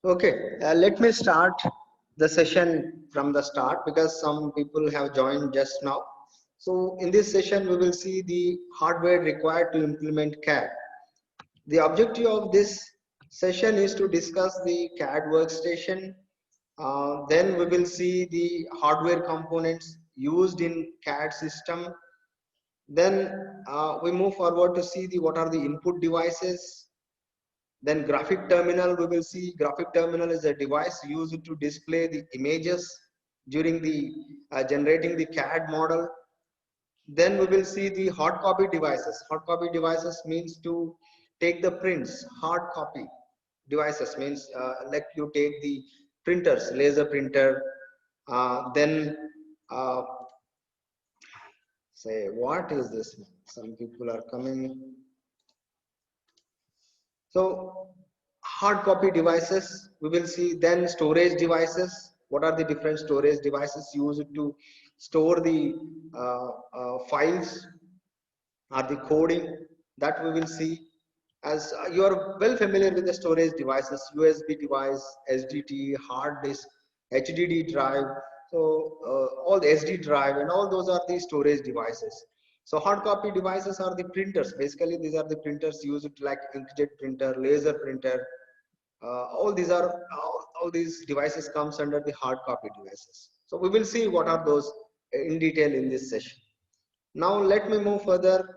Okay, let me start the session from the start because some people have joined just now. So in this session, we will see the hardware required to implement CAD. The objective of this session is to discuss the CAD workstation. Then we will see the hardware components used in CAD system. Then we move forward to see the what are the input devices. Then graphic terminal, we will see graphic terminal is a device used to display the images during the generating the CAD model. Then we will see the hard copy devices. Hard copy devices means to take the prints. Hard copy devices means like you take the printers, laser printer. Then say what is this? Some people are coming. So hard copy devices, we will see. Then storage devices. What are the different storage devices used to store the files or the coding, that we will see. As you are well familiar with the storage devices, USB device, SDT, hard disk, HDD drive. So all the SD drive and all those are the storage devices. So hard copy devices are the printers. Basically, these are the printers used like inkjet printer, laser printer. All these devices comes under the hard copy devices. So we will see what are those in detail in this session. Now let me move further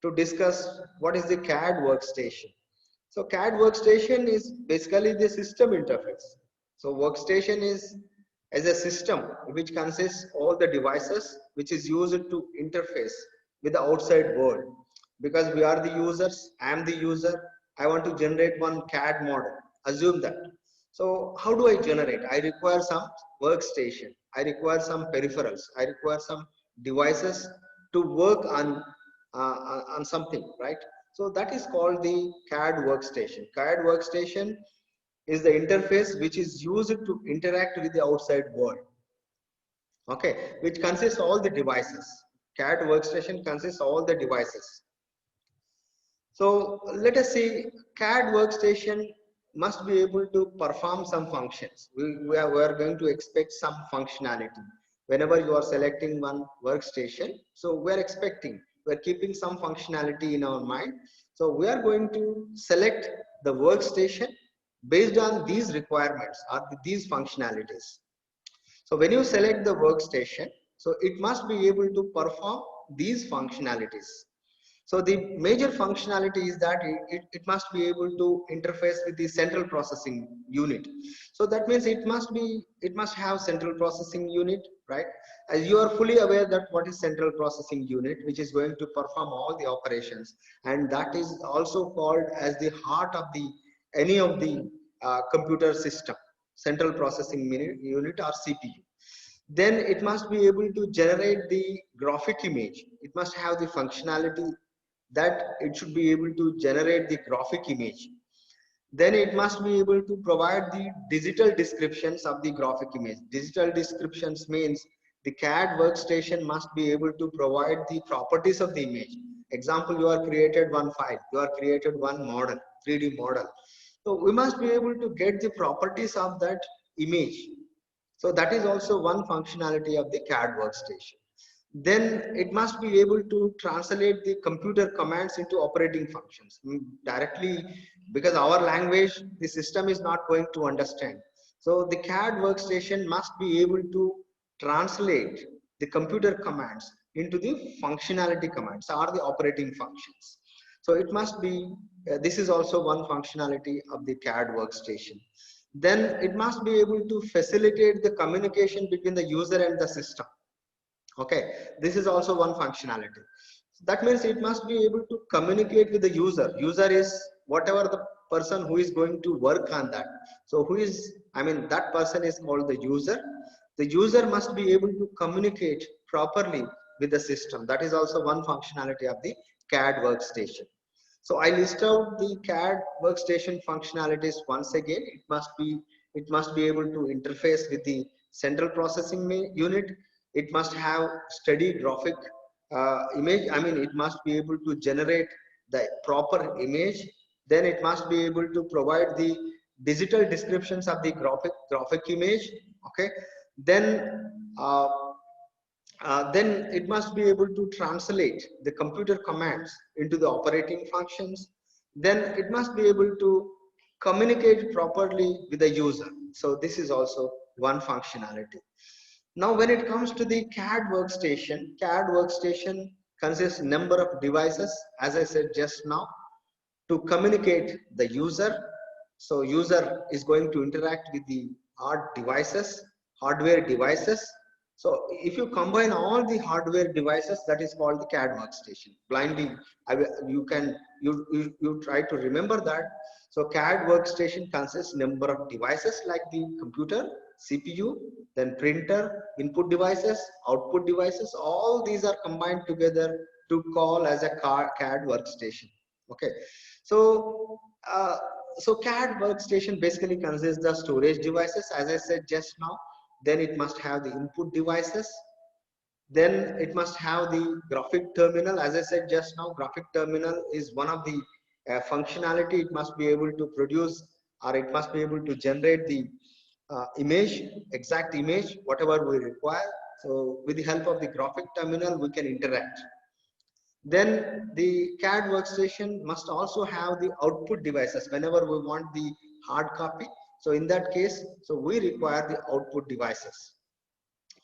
to discuss what is the CAD workstation. So CAD workstation is basically the system interface. So workstation is as a system which consists all the devices which is used to interface with the outside world. Because we are the users, I am the user, I want to generate one CAD model. Assume that. So how do I generate? I require some workstation. I require some peripherals. I require some devices to work on something, right? So that is called the CAD workstation. CAD workstation is the interface which is used to interact with the outside world. Okay, which consists all the devices. CAD workstation consists all the devices. So let us see, CAD workstation must be able to perform some functions. We are going to expect some functionality. Whenever you are selecting one workstation, so we are expecting, we are keeping some functionality in our mind. So we are going to select the workstation based on these requirements or these functionalities. So when you select the workstation, so it must be able to perform these functionalities. So the major functionality is that it must be able to interface with the central processing unit. So that means it must have central processing unit, right? As you are fully aware that what is central processing unit, which is going to perform all the operations, and that is also called as the heart of the any of the computer system, central processing unit or CPU. Then it must be able to generate the graphic image. It must have the functionality that it should be able to generate the graphic image. Then it must be able to provide the digital descriptions of the graphic image. Digital descriptions means the CAD workstation must be able to provide the properties of the image. Example, you are created one file, you are created one model, 3D model. So we must be able to get the properties of that image. So that is also one functionality of the CAD workstation. Then it must be able to translate the computer commands into operating functions directly, because our language the system is not going to understand. So the CAD workstation must be able to translate the computer commands into the functionality commands or the operating functions. So it must be, this is also one functionality of the CAD workstation. Then it must be able to facilitate the communication between the user and the system. Okay, this is also one functionality. That means it must be able to communicate with the user is whatever the person who is going to work on that. So who is, I mean, that person is called the user. The user must be able to communicate properly with the system. That is also one functionality of the CAD workstation. So I list out the CAD workstation functionalities once again. It must be able to interface with the central processing unit. It must have steady graphic image. I mean, it must be able to generate the proper image. Then it must be able to provide the digital descriptions of the graphic image. Okay, then then it must be able to translate the computer commands into the operating functions. Then it must be able to communicate properly with the user. So this is also one functionality. Now, when it comes to the CAD workstation consists number of devices, as I said just now, to communicate the user. So user is going to interact with the hardware devices. So if you combine all the hardware devices, that is called the CAD workstation. Blindly, you try to remember that. So CAD workstation consists number of devices like the computer, CPU, then printer, input devices, output devices. All these are combined together to call as a CAD workstation. Okay, so so CAD workstation basically consists the storage devices, as I said just now. Then it must have the input devices. Then it must have the graphic terminal. As I said just now, graphic terminal is one of the functionality. It must be able to produce, or it must be able to generate the exact image, whatever we require. So with the help of the graphic terminal, we can interact. Then the CAD workstation must also have the output devices whenever we want the hard copy. So in that case, so we require the output devices.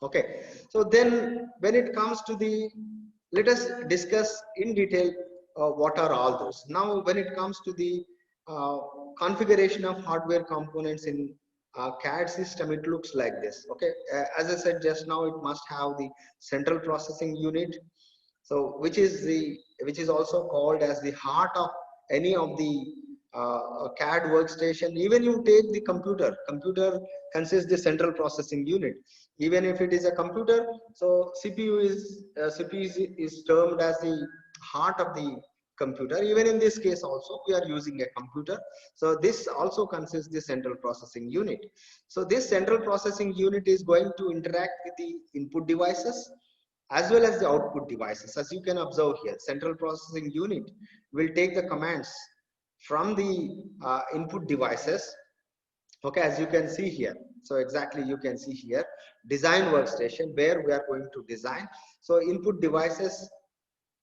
Okay, so then when it comes to the, let us discuss in detail what are all those. Now when it comes to the uh, configuration of hardware components in CAD system, it looks like this. Okay, as I said just now, it must have the central processing unit. So which is also called as the heart of any of the CAD workstation. Even you take the computer consists the central processing unit. Even if it is a computer, so CPU is termed as the heart of the computer. Even in this case also, we are using a computer. So this also consists the central processing unit. So this central processing unit is going to interact with the input devices as well as the output devices. As you can observe here, central processing unit will take the commands from the input devices. Okay, as you can see here. So exactly you can see here, design workstation where we are going to design. So input devices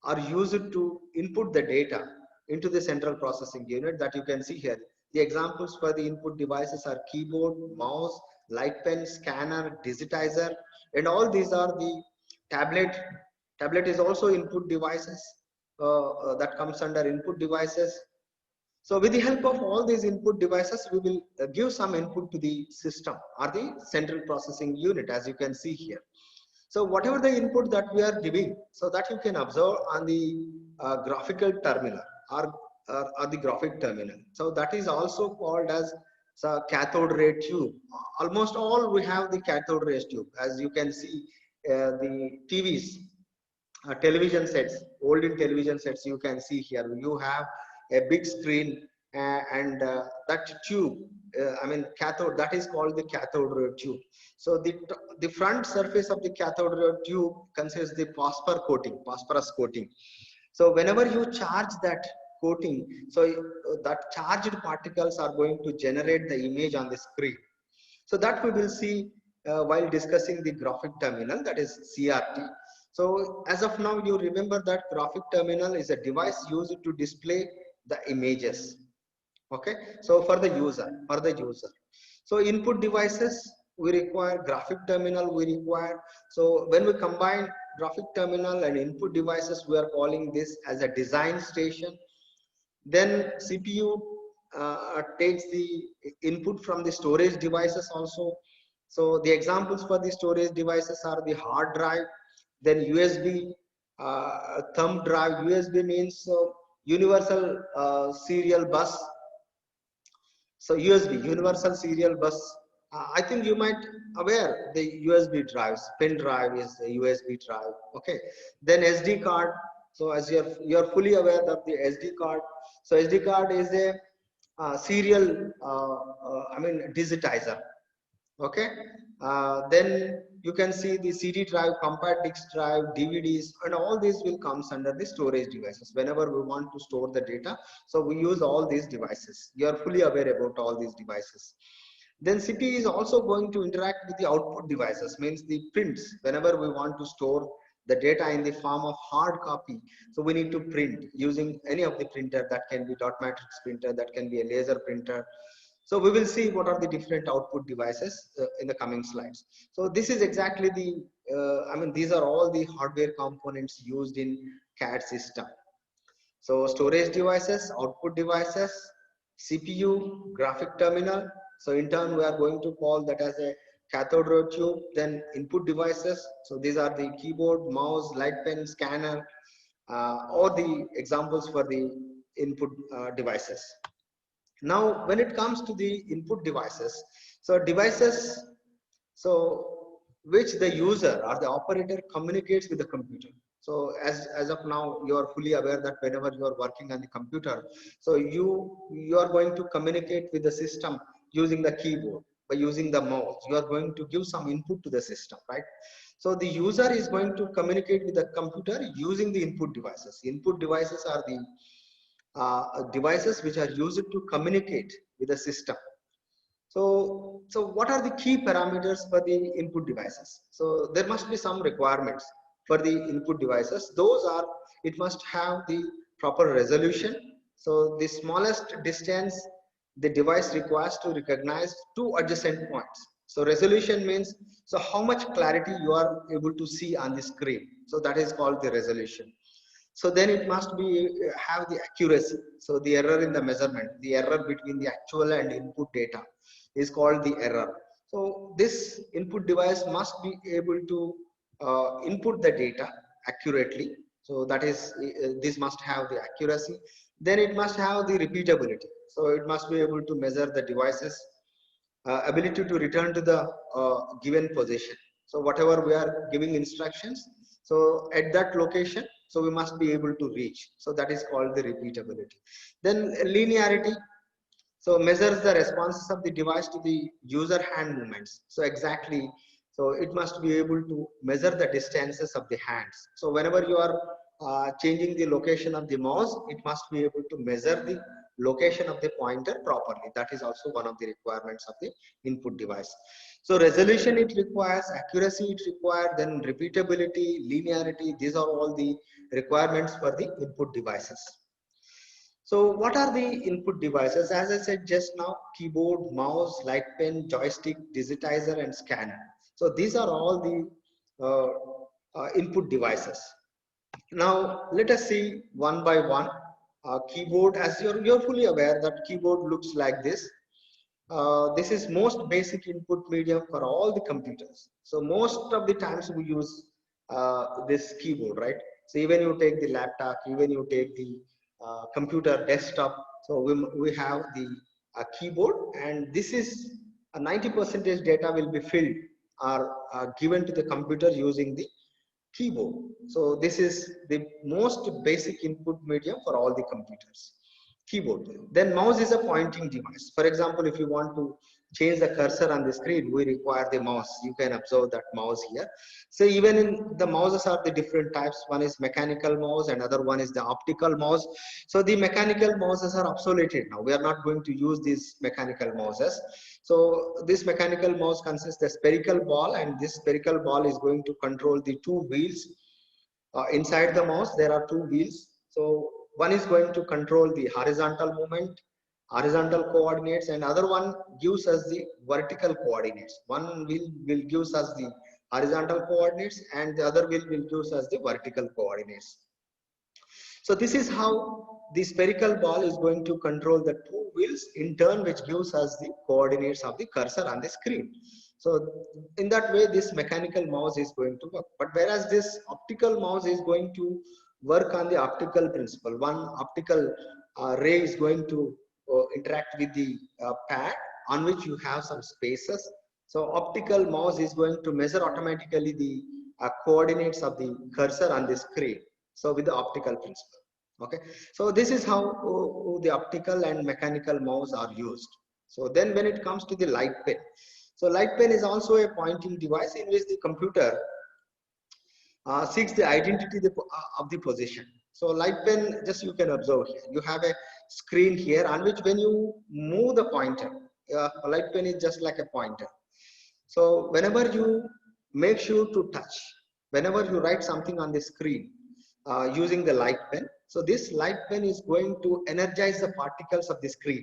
are used to input the data into the central processing unit that you can see here. The examples for the input devices are keyboard, mouse, light pen, scanner, digitizer, and all these are the tablet. Tablet is also input devices, that comes under input devices. So with the help of all these input devices, we will give some input to the system or the central processing unit, as you can see here. So whatever the input that we are giving, so that you can observe on the graphical terminal or the graphic terminal. So that is also called as cathode ray tube. Almost all we have the cathode ray tube. As you can see, the TVs, television sets, olden television sets, you can see here, you have a big screen and that tube, I mean cathode, that is called the cathode ray tube. So the front surface of the cathode ray tube consists the phosphorus coating. So whenever you charge that coating, so that charged particles are going to generate the image on the screen. So that we will see while discussing the graphic terminal, that is CRT. So as of now, you remember that graphic terminal is a device used to display the images. Okay, so for the user. So input devices, we require graphic terminal, we require. So when we combine graphic terminal and input devices, we are calling this as a design station. Then CPU takes the input from the storage devices also. So the examples for the storage devices are the hard drive, then USB, thumb drive. USB means universal serial bus. So USB, universal serial bus. I think you might aware the USB drives. Pen drive is the USB drive. Okay. Then SD card. So as you're fully aware of the SD card. So SD card is a serial, I mean digitizer. Okay, then you can see the CD drive, compact disc drive, DVDs, and all these will comes under the storage devices. Whenever we want to store the data, so we use all these devices. You are fully aware about all these devices. Then CPU is also going to interact with the output devices, means the prints. Whenever we want to store the data in the form of hard copy, so we need to print using any of the printer. That can be dot matrix printer, that can be a laser printer. So we will see what are the different output devices in the coming slides. So this is exactly the, I mean, these are all the hardware components used in CAD system. So storage devices, output devices, CPU, graphic terminal. So in turn, we are going to call that as a cathode ray tube. Then input devices. So these are the keyboard, mouse, light pen, scanner, or the examples for the input devices. Now, when it comes to the input devices, so devices, so which the user or the operator communicates with the computer. So as of now, you are fully aware that whenever you are working on the computer, so you are going to communicate with the system using the keyboard, by using the mouse. You are going to give some input to the system, right? So the user is going to communicate with the computer using the input devices. Input devices are the devices which are used to communicate with the system. So what are the key parameters for the input devices? So there must be some requirements for the input devices. Those are, it must have the proper resolution. So the smallest distance the device requires to recognize two adjacent points. So resolution means, so how much clarity you are able to see on the screen. So that is called the resolution. So then it must be have the accuracy. So the error in the measurement, the error between the actual and input data is called the error. So this input device must be able to input the data accurately. So that is, this must have the accuracy. Then it must have the repeatability. So it must be able to measure the devices ability to return to the given position. So whatever we are giving instructions, so at that location, so we must be able to reach. So that is called the repeatability. Then linearity, so measures the responses of the device to the user hand movements. So exactly, so it must be able to measure the distances of the hands. So whenever you are changing the location of the mouse, it must be able to measure the location of the pointer properly. That is also one of the requirements of the input device. So resolution it requires, accuracy it requires, then repeatability, linearity, these are all the requirements for the input devices. So what are the input devices? As I said just now, keyboard, mouse, light pen, joystick, digitizer, and scanner. So these are all the input devices. Now let us see one by one. Keyboard, as you're fully aware that keyboard looks like this. This is most basic input medium for all the computers. So most of the times we use this keyboard, right? So even you take the laptop, even you take the computer desktop, so we have the keyboard, and this is a 90% data will be filled or given to the computer using the keyboard. So this is the most basic input medium for all the computers, keyboard. Then mouse is a pointing device. For example, if you want to change the cursor on the screen, we require the mouse. You can observe that mouse here. So even in the mouses are the different types. One is mechanical mouse, and other one is the optical mouse. So the mechanical mouses are obsoleted now. We are not going to use these mechanical mouses. So this mechanical mouse consists of a spherical ball, and this spherical ball is going to control the two wheels. Inside the mouse, there are two wheels. So one is going to control the horizontal movement, horizontal coordinates, and other one gives us the vertical coordinates. One wheel will gives us the horizontal coordinates, and the other wheel will gives us the vertical coordinates. So this is how the spherical ball is going to control the two wheels in turn, which gives us the coordinates of the cursor on the screen. So in that way, this mechanical mouse is going to work. But whereas this optical mouse is going to work on the optical principle. One optical ray is going to interact with the pad on which you have some spaces. So optical mouse is going to measure automatically the coordinates of the cursor on the screen. So with the optical principle. Okay, so this is how the optical and mechanical mouse are used. So then when it comes to the light pen, So light pen is also a pointing device in which the computer seeks the identity of the position. So light pen, just you can observe here, you have a screen here on which when you move the pointer, a light pen is just like a pointer. So whenever you make sure to touch, whenever you write something on the screen using the light pen, so this light pen is going to energize the particles of the screen.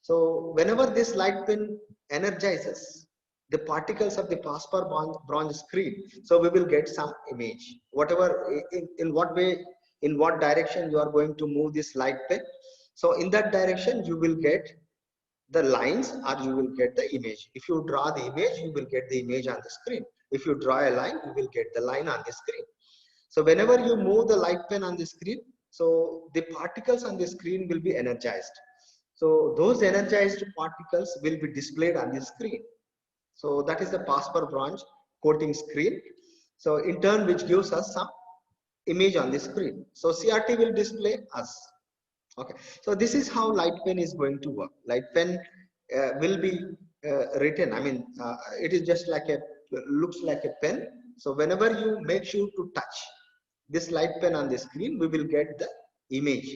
So whenever this light pen energizes the particles of the phosphor bronze screen, so we will get some image. Whatever, in what way, in what direction you are going to move this light pen. So in that direction, you will get the lines or you will get the image. If you draw the image, you will get the image on the screen. If you draw a line, you will get the line on the screen. So whenever you move the light pen on the screen, so the particles on the screen will be energized. So those energized particles will be displayed on the screen. So that is the phosphor bronze coating screen. So in turn, which gives us some image on the screen. So CRT will display us. Okay. So this is how light pen is going to work. Light pen will be written. I mean, it is just like a, looks like a pen. So whenever you make sure to touch this light pen on the screen, we will get the image.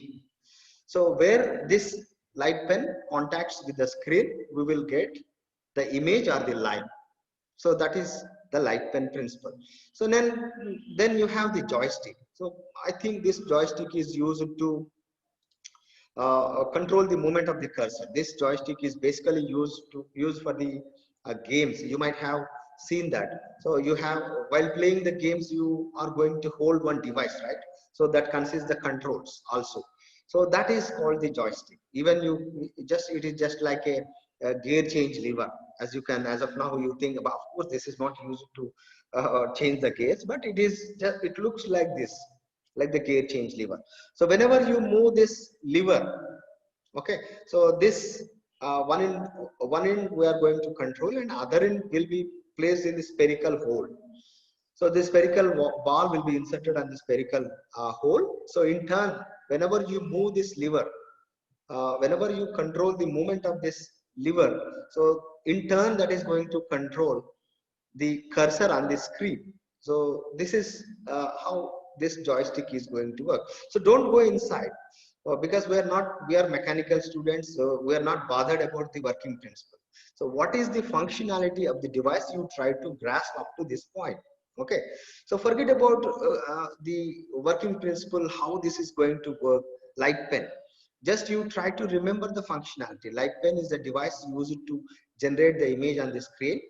So where this light pen contacts with the screen, we will get the image or the line. So that is the light pen principle. So then you have the joystick. So I think this joystick is used to control the movement of the cursor. This joystick is basically used for the games. You might have seen that. So you have, while playing the games, you are going to hold one device, right? So that consists the controls also. So that is called the joystick. Even it is just like a gear change lever. As you can, as of now, you think about, of course, this is not used to change the gears, but it is just, it looks like this, like the gear change lever. So whenever you move this lever, okay, so this one end we are going to control, and other end will be placed in the spherical hole. So the spherical ball will be inserted on the spherical hole. So in turn, whenever you move this lever, whenever you control the movement of this lever, so in turn that is going to control the cursor on the screen. So this is how this joystick is going to work. So don't go inside because we are mechanical students, so we are not bothered about the working principle. So what is the functionality of the device, you try to grasp up to this point. Okay, so forget about the working principle, how this is going to work. Light pen, just you try to remember the functionality. Light pen is a device used to generate the image on the screen.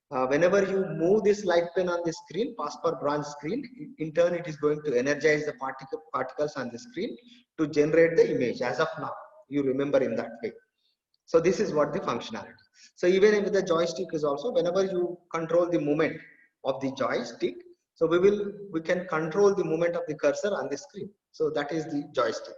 Whenever you move this light pen on the screen, phosphor bronze screen, in turn it is going to energize the particles on the screen to generate the image. As of now, you remember in that way. So this is what the functionality. So even with the joystick is also, whenever you control the movement of the joystick, so we can control the movement of the cursor on the screen. So that is the joystick.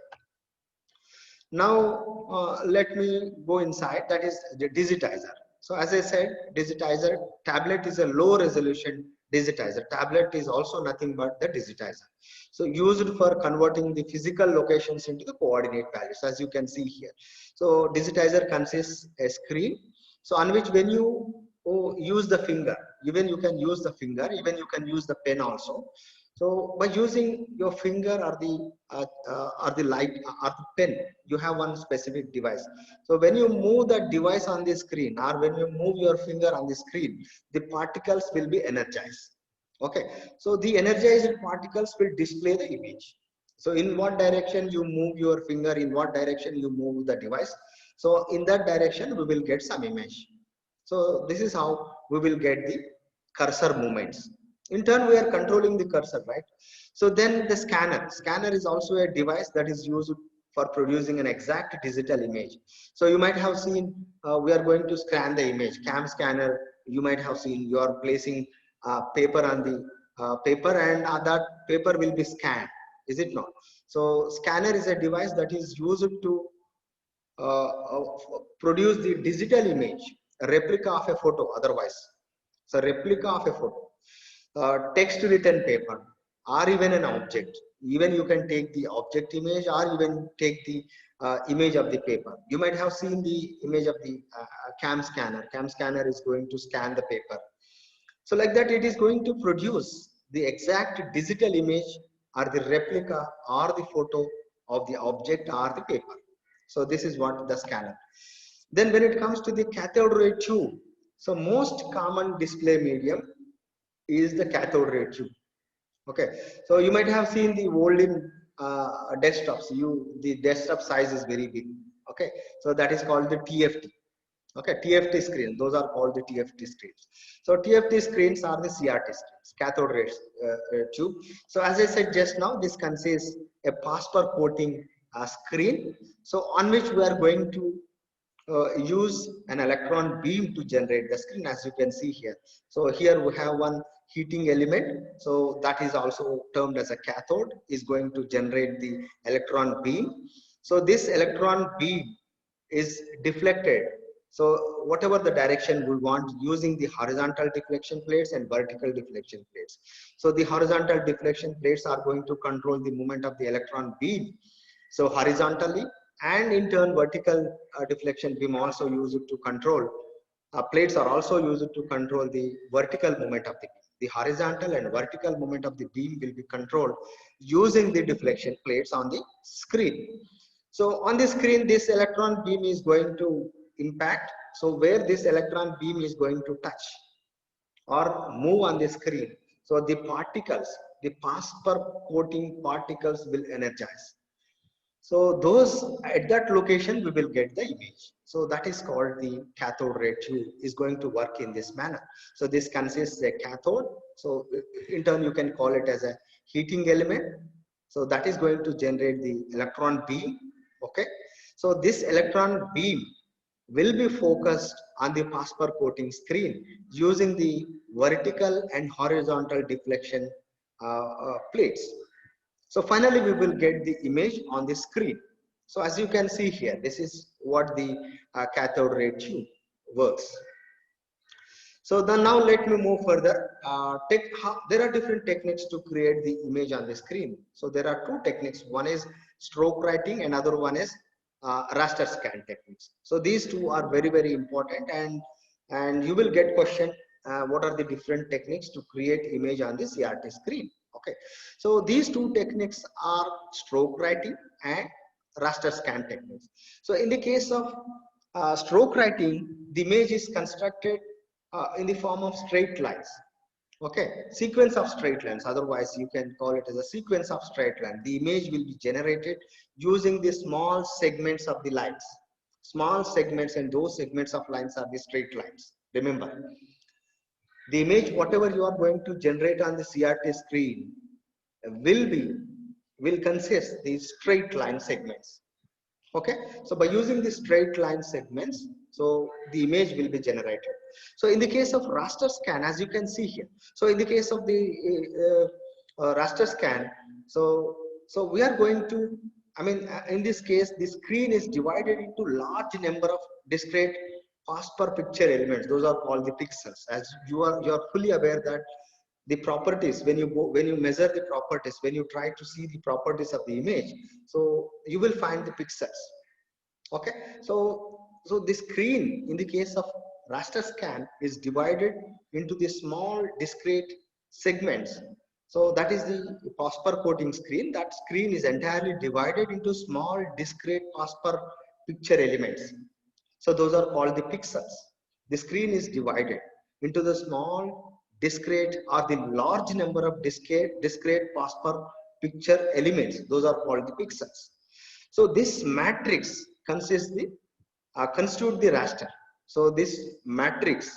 Now let me go inside, that is the digitizer. So as I said, digitizer, tablet is a low resolution digitizer. Tablet is also nothing but the digitizer. So used for converting the physical locations into the coordinate values, as you can see here. So digitizer consists a screen, so on which when you use the finger, even you can use the finger, even you can use the pen also. So by using your finger or the light or the pen, you have one specific device. So when you move that device on the screen, or when you move your finger on the screen, the particles will be energized. Okay, so the energized particles will display the image. So in what direction you move your finger, in what direction you move the device, so in that direction we will get some image. So this is how we will get the cursor movements. In turn, we are controlling the cursor, right? So then the scanner is also a device that is used for producing an exact digital image. So you might have seen, we are going to scan the image, cam scanner. You might have seen, you are placing paper on the paper, and that paper will be scanned, is it not? So scanner is a device that is used to produce the digital image, a replica of a photo otherwise. So replica of a photo, text written paper, or even an object. Even you can take the object image, or even take the image of the paper. You might have seen the image of the CAM scanner. CAM scanner is going to scan the paper. So like that, it is going to produce the exact digital image or the replica or the photo of the object or the paper. So this is what the scanner. Then when it comes to the cathode ray tube, so most common display medium is the cathode ray tube. Okay, so you might have seen the olden desktops. The desktop size is very big. Okay, so that is called the TFT. Okay, TFT screen. Those are called the TFT screens. So TFT screens are the CRT screens, cathode ray tube. So as I said just now, this consists a PASPER coating screen. So on which we are going to use an electron beam to generate the screen, as you can see here. So here we have one heating element, so that is also termed as a cathode, is going to generate the electron beam. So this electron beam is deflected, so whatever the direction we want, using the horizontal deflection plates and vertical deflection plates. So the horizontal deflection plates are going to control the movement of the electron beam, so horizontally, and in turn vertical deflection beam also used to control, plates are also used to control the vertical movement of the beam. The horizontal and vertical movement of the beam will be controlled using the deflection plates on the screen. So on the screen, this electron beam is going to impact. So where this electron beam is going to touch or move on the screen, so the particles, the PASPER coating particles will energize. So those at that location we will get the image. So that is called the cathode ray tube, is going to work in this manner. So this consists a cathode. So in turn you can call it as a heating element. So that is going to generate the electron beam. Okay. So this electron beam will be focused on the PASPER coating screen using the vertical and horizontal deflection plates. So finally, we will get the image on the screen. So as you can see here, this is what the cathode ray tube works. So then now let me move further. There are different techniques to create the image on the screen. So there are two techniques. One is stroke writing, another one is raster scan techniques. So these two are very, very important, and you will get question, what are the different techniques to create image on the CRT screen. Okay, so these two techniques are stroke writing and raster scan techniques. So in the case of stroke writing, the image is constructed in the form of straight lines. Okay, sequence of straight lines, otherwise you can call it as a sequence of straight line. The image will be generated using the small segments of the lines. Small segments, and those segments of lines are the straight lines. Remember, the image, whatever you are going to generate on the CRT screen, will consist these straight line segments. Okay, so by using the straight line segments, so the image will be generated. So in the case of raster scan, as you can see here, so in the case of the raster scan, so we are going to, in this case, the screen is divided into large number of discrete PASPER picture elements. Those are called the pixels. As you are fully aware that the properties, when you measure the properties, when you try to see the properties of the image, so you will find the pixels. Okay, so the screen in the case of raster scan is divided into the small discrete segments. So that is the PASPER coating screen. That screen is entirely divided into small discrete PASPER picture elements. So those are called the pixels. The screen is divided into the small discrete or the large number of discrete PASPER picture elements. Those are called the pixels. So this matrix constitute the raster. So this matrix,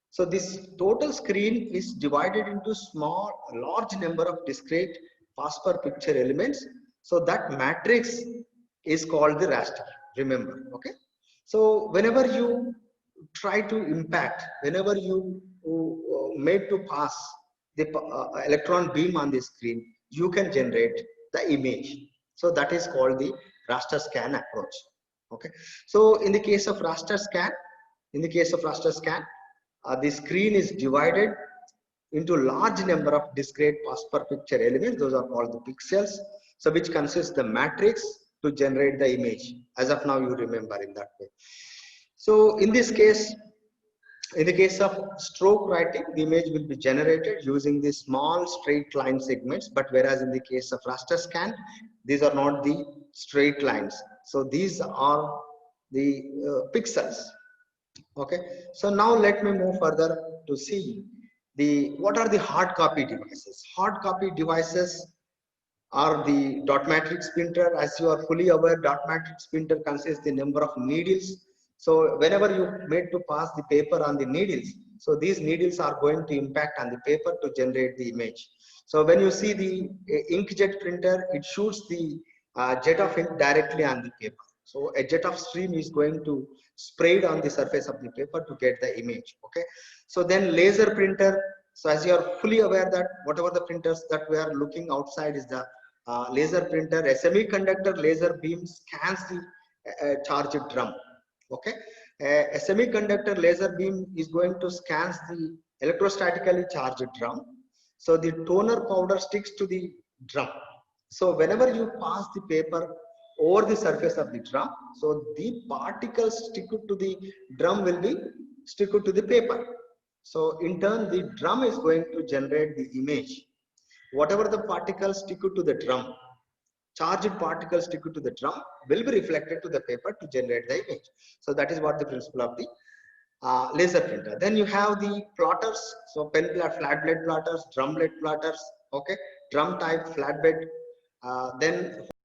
so this total screen is divided into large number of discrete PASPER picture elements. So that matrix is called the raster. Remember, okay? So whenever you try to impact, whenever you made to pass the electron beam on the screen, you can generate the image. So that is called the raster scan approach. Okay. So in the case of raster scan, the screen is divided into large number of discrete PASPER picture elements. Those are called the pixels. So which consists the matrix to generate the image. As of now, you remember in that way. So in this case, in the case of stroke writing, the image will be generated using the small straight line segments, but whereas in the case of raster scan, these are not the straight lines. So these are the pixels. Okay, so now let me move further to see what are the hard copy devices. Hard copy devices are the dot matrix printer. As you are fully aware, dot matrix printer consists the number of needles. So whenever you made to pass the paper on the needles, so these needles are going to impact on the paper to generate the image. So when you see the inkjet printer, it shoots the jet of ink directly on the paper. So a jet of stream is going to spray it on the surface of the paper to get the image. Okay. So then laser printer. So as you are fully aware that whatever the printers that we are looking outside is the laser printer. A semiconductor laser beam scans the charged drum. Okay, a semiconductor laser beam is going to scan the electrostatically charged drum. So the toner powder sticks to the drum. So whenever you pass the paper over the surface of the drum, so the particles stick to the drum will be stick to the paper. So in turn, the drum is going to generate the image. Whatever the particles stick to the drum, charged particles stick to the drum will be reflected to the paper to generate the image. So that is what the principle of the laser printer. Then you have the plotters. So flat blade plotters, drum blade plotters. Okay, drum type flat bed. Then